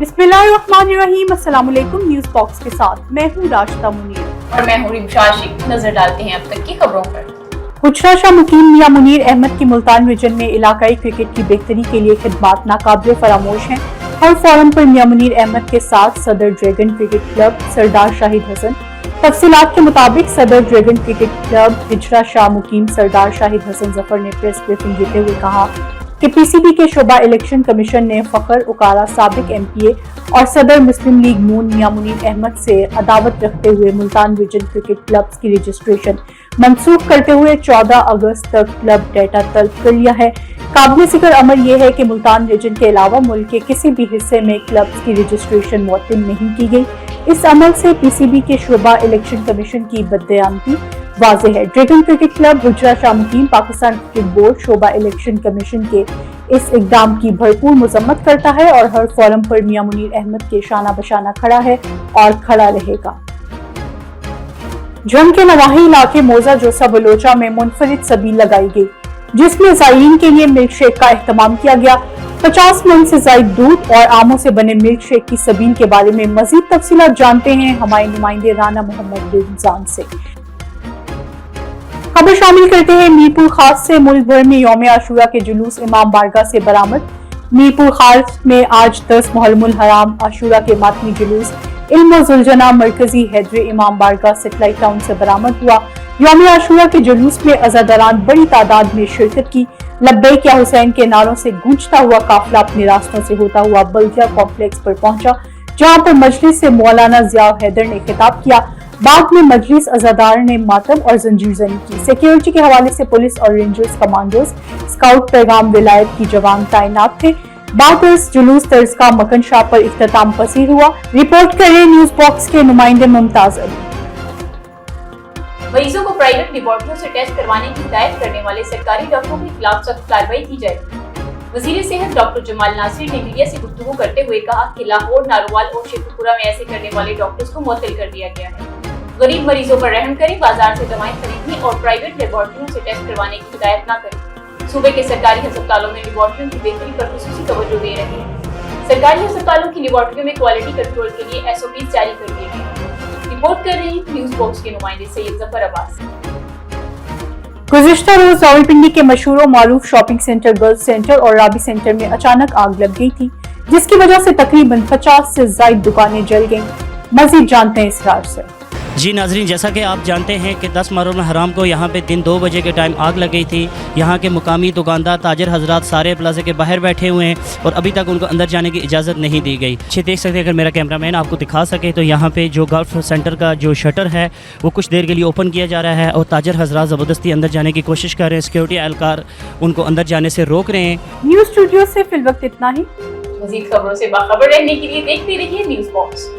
बिस्मिल्लाहिर्रहमानिर्रहीम, अस्सलाम वालेकुम। न्यूज़ बॉक्स के साथ मैं हूँ राशिदा मुनीर और मैं हूँ रिमशा आशिक। नजर डालते हैं अब तक की खबरों पर। हुजरा शाह मुकीम मियां मुनीर अहमद की मुल्तान रीजन में इलाकाई क्रिकेट की बेहतरी के लिए खिदमात नाकाबिल फरामोश हैं। हर फोरम पर मियां मुनीर अहमद के साथ सदर ड्रैगन क्रिकेट क्लब सरदार शाहिद हसन। तफसीलात के मुताबिक सदर dragon cricket club Hujra Shah मुकीम सरदार शाहिद हसन जफर ने प्रेस ब्रीफिंग देते हुए कहा कि पीसीबी के शोबा इलेक्शन कमीशन ने फखर उकारा साबिक एमपीए और सदर मुस्लिम लीग नून मियां मुनीर अहमद से अदावत रखते हुए मुल्तान रीजन क्रिकेट क्लब्स की रजिस्ट्रेशन मंसूख करते हुए 14 अगस्त तक क्लब डेटा तलब कर लिया है। काबिल जिक्र अमर यह है कि मुल्तान रीजन के अलावा मुल्क के किसी भी हिस्से में क्लब्स की रजिस्ट्रेशन मुअत्तल नहीं की गई। इस अमल से पीसीबी के शोबा इलेक्शन कमीशन की बददयानती वाज़ेह है। Dragon cricket club Hujra Shah Muqeem Pakistan cricket board शोबा इलेक्शन कमीशन के इस इकदाम की भरपूर मजम्मत करता है और हर फोरम पर मियां मुनीर अहमद के शाना बशाना खड़ा है और खड़ा रहेगा। जंग के नवाही इलाके मोजा जोसा बलोचा में मुनफरिद सबील लगाई गई, जिसमें ज़ायरीन के लिए मिल्क शेक का एहतमाम किया गया। 50 मन से ज़ायद दूध और आमों से बने मिल्क शेक की सबील के बारे में मजीद तफसीलात जानते हैं हमारे नुमाइंदे राना मोहम्मद रमजान से। खबर शामिल करते हैं मीरपुर खास से। मुल्क भर में यौम आशूरा के जुलूस इमाम बारगाह से बरामद। मीरपुर खास में आज 10 मुहर्रमुल हराम आशूरा के मातमी जुलूस इल्म जुलजना मरकजी हैदर इमाम बारगाह सेटेलाइट टाउन से बरामद हुआ। यौम आशूरा के जुलूस में अज़ादारान बड़ी तादाद में शिरकत की। लब्बैक या हुसैन के नारों से गूंजता हुआ काफिला अपने रास्तों से होता हुआ बल्दिया कॉम्प्लेक्स पर पहुंचा, जहां पर मजलिस से मौलाना ज़िया हैदर ने खिताब किया। बाद में मजलिस अज़ादार ने मातम और जंजीरजनी की। सिक्योरिटी के हवाले से पुलिस और रेंजर्स, कमांडोज, स्काउट, पैगाम विलायत की जवान तैनात थे। बाद इस जुलूस तर्ज का मकन शाह पर इख्तिताम पसीर हुआ। रिपोर्ट करें न्यूज़ बॉक्स के नुमाइंदे मुमताज अली। मरीजों को प्राइवेट लेबोरेटरियों से टेस्ट करवाने की हिदायत करने वाले सरकारी डॉक्टरों के खिलाफ सख्त कार्रवाई की जाएगी। वजीर सेहत डॉक्टर जमाल नासिर ने मीडिया से गुफ्तगू करते हुए कहा कि लाहौर, नारोवाल और शेखपुरा में ऐसे करने वाले डॉक्टर्स को मुअत्तल कर दिया गया है। गरीब मरीजों पर रहम करें, बाजार से दवाएं खरीदने और प्राइवेट लेबोरेटरियों से टेस्ट करवाने की हिदायत न करें। सूबे के सरकारी अस्पतालों में लेबोरेटरियों की बेहतरी पर खुसूसी तवज्जो दे रहे हैं। सरकारी अस्पतालों की लेबोरेटरियों में क्वालिटी कंट्रोल के लिए एसओपी जारी कर दिए गए। रिपोर्ट कर रहे हैं न्यूज़ बॉक्स के नुमाइंदे सैयद जफर अब्बास। गुज़िश्ता रोज रावलपिंडी के मशहूर और मारूफ शॉपिंग सेंटर गर्ल्स सेंटर और राबी सेंटर में अचानक आग लग गई थी, जिसकी वजह से तकरीबन 50 से ज़ायद दुकानें जल गईं। मज़ीद जानते हैं इस राज से। जी नाजरीन, जैसा कि आप जानते हैं कि 10 मुहर्रम हराम को यहाँ पे दिन 2 बजे के टाइम आग लग गई थी। यहाँ के मुकामी दुकानदार, ताजर हजरात सारे प्लाजे के बाहर बैठे हुए हैं और अभी तक उनको अंदर जाने की इजाज़त नहीं दी गई। अच्छे देख सकते हैं, अगर मेरा कैमरामैन आपको दिखा सके तो यहाँ पे जो गल्फ सेंटर का जो शटर है वो कुछ देर के लिए ओपन किया जा रहा है और ताजर हजरात ज़बरदस्ती अंदर जाने की कोशिश कर रहे हैं। सिक्योरिटी एहलकार उनको अंदर जाने से रोक रहे हैं। न्यूज़ स्टूडियो से फिल वक्त इतना ही। मज़ीद खबरों से बाखबर रहने के लिए देखते रहिए न्यूज़ बॉक्स।